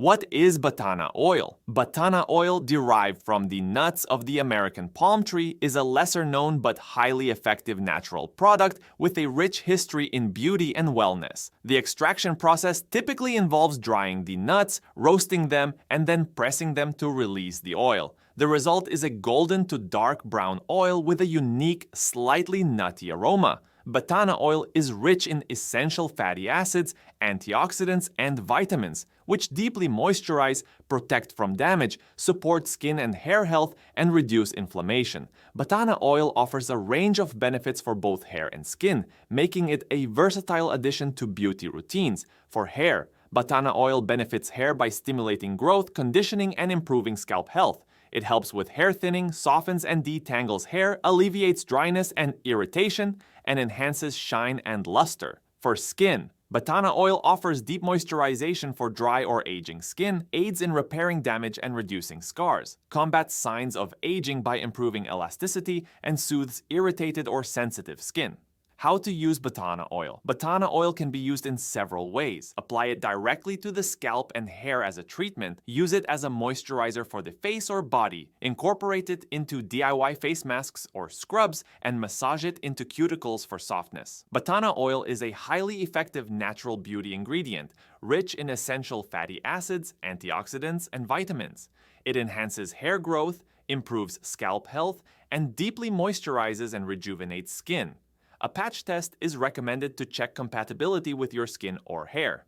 What is Batana oil? Batana oil, derived from the nuts of the American palm tree, is a lesser-known but highly effective natural product with a rich history in beauty and wellness. The extraction process typically involves drying the nuts, roasting them, and then pressing them to release the oil. The result is a golden to dark brown oil with a unique, slightly nutty aroma. Batana oil is rich in essential fatty acids, antioxidants, and vitamins, which deeply moisturize, protect from damage, support skin and hair health, and reduce inflammation. Batana oil offers a range of benefits for both hair and skin, making it a versatile addition to beauty routines. For hair, Batana oil benefits hair by stimulating growth, conditioning, and improving scalp health. It helps with hair thinning, softens and detangles hair, alleviates dryness and irritation, and enhances shine and luster. For skin, Batana oil offers deep moisturization for dry or aging skin, aids in repairing damage and reducing scars, combats signs of aging by improving elasticity, and soothes irritated or sensitive skin. How to use Batana oil. Batana oil can be used in several ways. Apply it directly to the scalp and hair as a treatment. Use it as a moisturizer for the face or body. Incorporate it into DIY face masks or scrubs and massage it into cuticles for softness. Batana oil is a highly effective natural beauty ingredient, rich in essential fatty acids, antioxidants, and vitamins. It enhances hair growth, improves scalp health, and deeply moisturizes and rejuvenates skin. A patch test is recommended to check compatibility with your skin or hair.